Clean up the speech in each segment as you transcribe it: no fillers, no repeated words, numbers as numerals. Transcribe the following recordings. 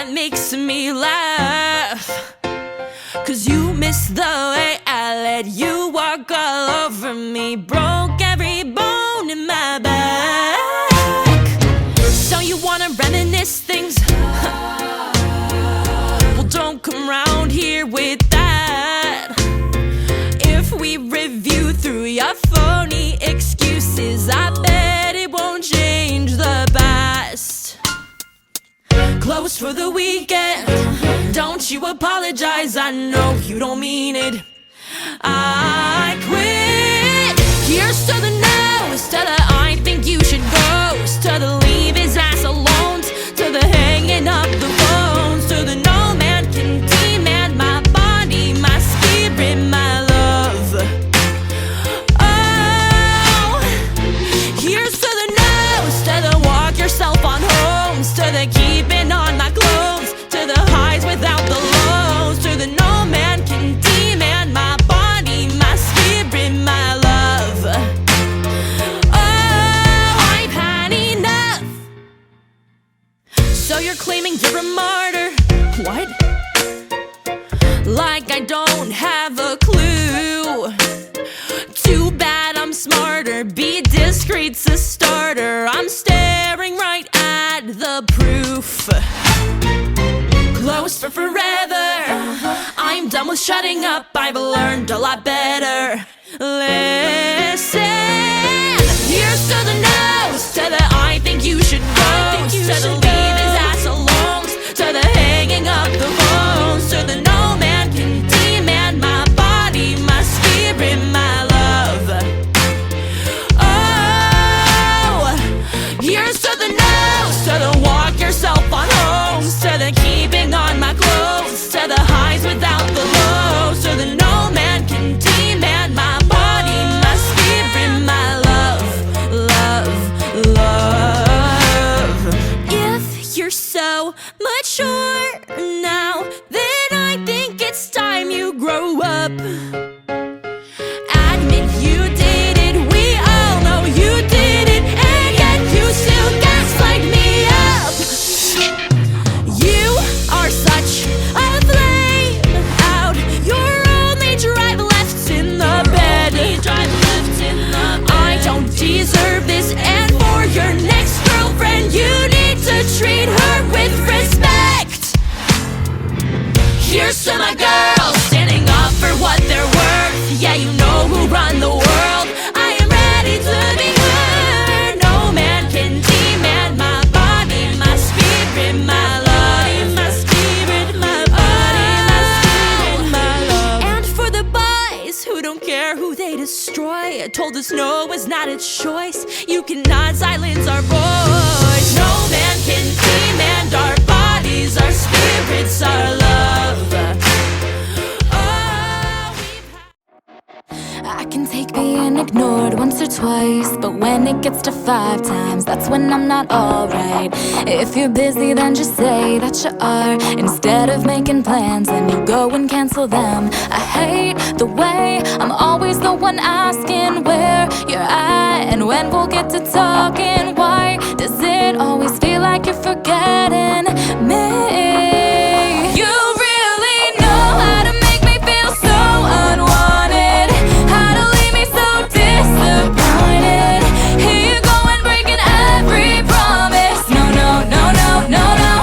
that makes me laugh. 'Cause you miss the way I let you walk all over me, broke every bone in my back. So you wanna reminisce things? Well, don't come round here with that. If we review through your phony excuses, I bet it won't change the past. Close for the weekend, don't you apologize, I know you don't mean it. I quit. Here's to the no's, to the I think you should go's, to the leave his ass alone, to the hanging up the phones, to the no man can demand my body, my spirit, my love. Oh, here's to the no's, to the walk yourself on homes, to the keeping on my clothes, to the highs without the lows, to the no man can demand my body, my spirit, my love. Oh, I've had enough. So you're claiming you're a martyr? What? Like I don't have a clue. Too bad I'm smarter, be discreet's a starter. I'm staring right at the proof. Close for forever, I'm done with shutting up, I've learned a lot better. Listen, here's to the no's, to the I think you should go, to the leave his ass alone, to the hanging up the phones, to the no man can demand my body, my spirit, my love. Oh, here's to the no's, to the walk yourself on homes, to the keeping on my clothes, to the highs without the lows, to the no man can demand my body, my spirit, my love, love, love. If you're so mature now, then I think it's time you grow up. Admit you did it, we all know you did it, and yet you still gaslight me up. You are such a flame out, your only drive left in the bed. I don't deserve this, and for your next girlfriend you need to treat her with respect. Here's to my girls, standing up for what they're worth. Yeah, you know who run the world, I am ready to be heard. No man can demand my body, my spirit, my love, my spirit, my body, my spirit, my love. And for the boys who don't care who they destroy, told us no is not a choice, you cannot silence our voice. No man can demand our bodies, our spirits, our love. I can take being ignored once or twice, but when it gets to 5 times, that's when I'm not alright. If you're busy, then just say that you are, instead of making plans, then you go and cancel them. I hate the way I'm always the one asking where you're at, and when we'll get to talking, why does it always feel like you're forgetting me? You really know how to make me feel so unwanted, how to leave me so disappointed. Here you go and breaking every promise. No, no, no, no, no, no.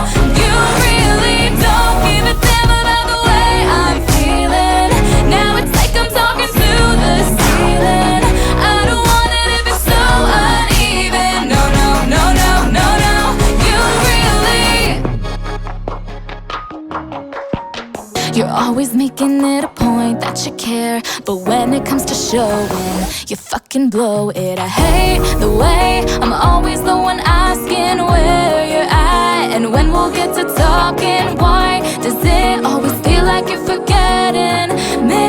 You really don't give a damn about the way I'm feeling. Now it's like I'm talking to the ceiling. I don't want it if it's so uneven. No, no, no, no, no, no. You really, you're always making it a point that you care, but when it comes to showing, you fucking blow it. I hate the way I'm always the one asking where you're at, and when we'll get to talking, why does it always feel like you're forgetting me?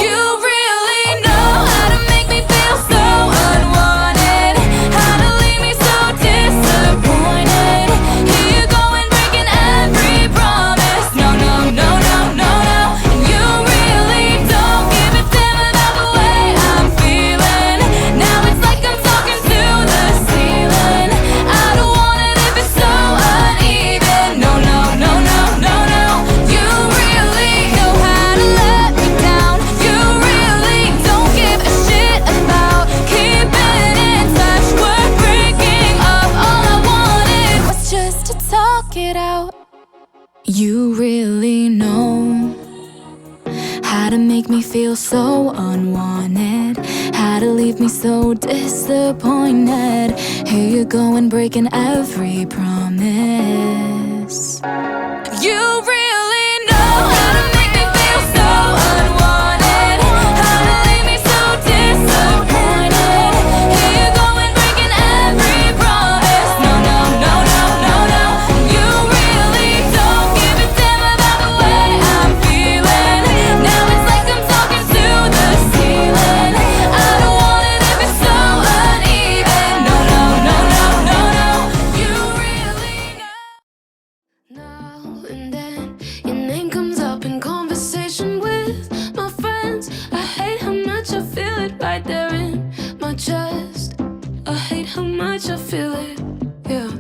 You really know how to make me feel so unwanted, how to leave me so disappointed. Here you go and breaking every promise. No, no, no, no, no, no. And you really don't give a damn about the way I'm feeling. Now it's like I'm talking to the ceiling. I don't want it if it's so uneven. leave me so disappointed. Here you go and breaking every promise. You really know how to make me feel so unwanted, how to leave me so disappointed. Here you go and breaking every promise. No, no, no, no, no, no. You really don't give a damn about the way I'm feeling. Now it's like I'm talking to the ceiling. I don't want it if it's so uneven. No, no, no, no, no, no. You really know. Now and then your name comes up in conversation with my friends. I hate how much I feel it right there in my chest. I hate how much I feel it, yeah.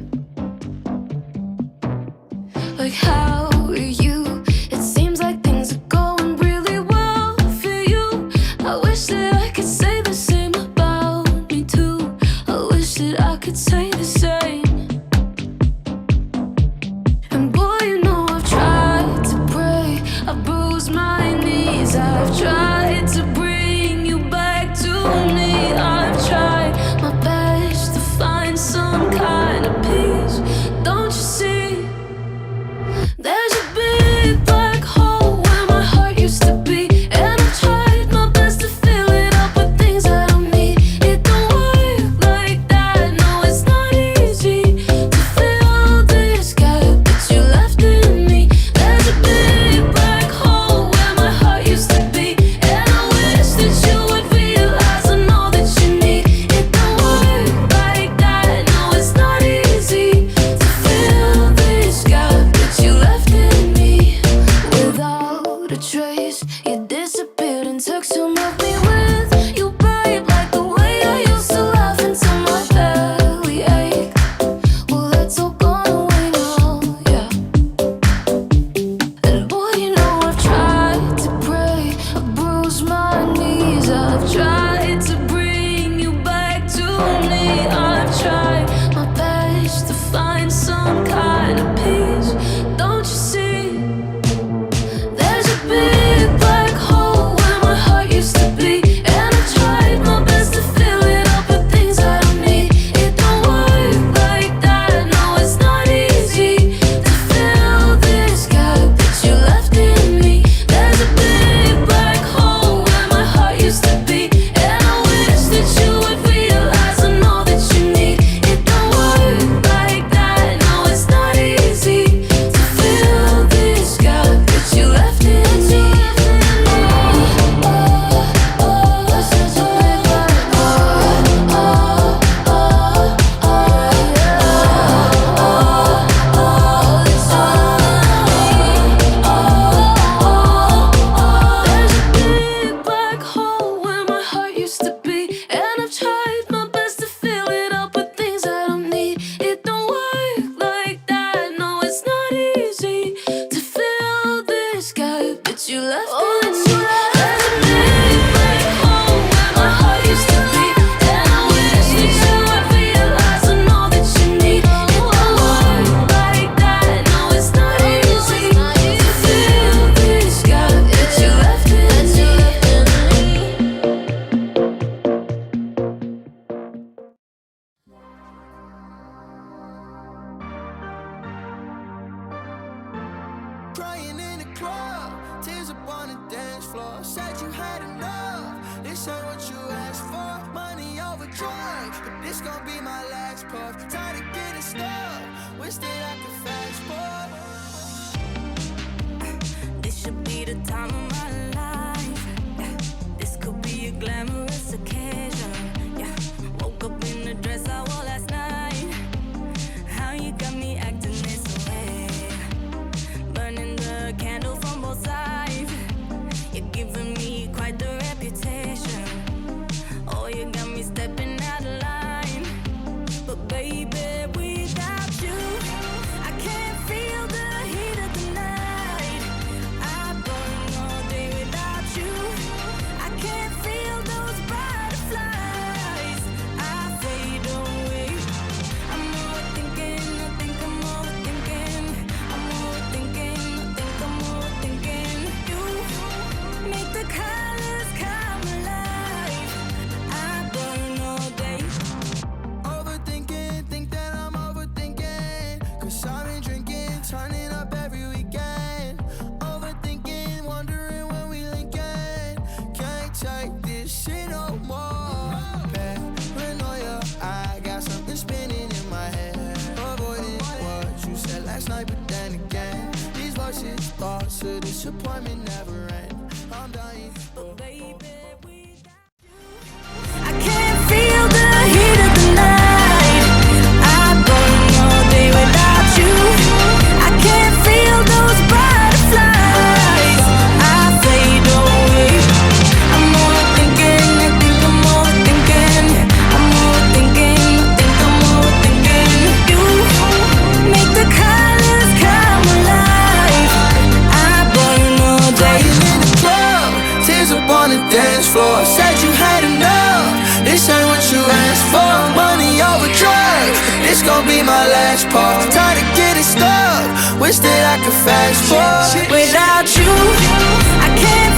Like how are you? It seems like things are going really well for you. I wish that I could say the same about me too. I wish that I could say the same. And boy, you know I've tried to pray, I've bruised my knees, I've tried to bring you back to me. I've tried my best to find some kind of peace. Don't you see? There's a big black hole where my heart used to be, and I've tried my best to fill it up with things I don't need. It don't work like that, no, it's not easy to fill this gap that you left in me. There's a big black hole where my heart used to be, and I wish that you would realize I know that you need. It don't work like that, no, it's not easy to fill this gap that you left in me. Without a trace, you disappeared and took some of me with you, babe. Like the way I used to laugh until my belly ached. Well, that's all gone away now, yeah. And boy, you know I've tried to pray, I've bruised my knees, I've tried to bring you back to me. I've tried my best to find some kind of peace. Don't you see? There's a big black hole where my heart used to be, and I tried my best to fill it up with things I don't need. It don't work like that, no, it's not easy to fill this gap that you left in me. There's a big black hole where my heart used to be, and I wish that you would realize I know that you need. It don't work like that, no, it's not easy to fill this gap that you left in me. Such a big black There's a big black hole where my heart used to be, and I've tried my best to fill it up with things I don't need. It don't work like that, no, it's not easy to fill this gap that you left in me. There's a big black hole where my heart used to be, and I wish that you would realize I know that you need. It don't work like that, no, it's not easy to fill this gap that you left in me. Crying in the club, tears up on the dance floor. Said you had enough, this ain't what you asked for. Money over drugs, but this gon' be my last puff. Tired of getting stuck, wish that I could fast forward. This should be the time of my life. Yeah. This could be a glamorous occasion. Yeah. Woke up in the dress I wore last night. How you got me acting this way? Burning the candle from both sides. You're giving me quite the reputation. Oh, you got me stepping out of line. disappointment never end. I'm dying. I can't feel the heat of the night. I burn all day without you. I can't feel those butterflies. I fade away. I'm overthinking, I think I'm overthinking. I'm overthinking, I think I'm overthinking. You make the colors come alive. I burn all day. In the club, tears up on the dance floor. Said you had enough. This ain't what you asked for. Money over drugs. This gon' be my last part. Tired of getting stuck. Wish that I could fast forward. Without you, I can't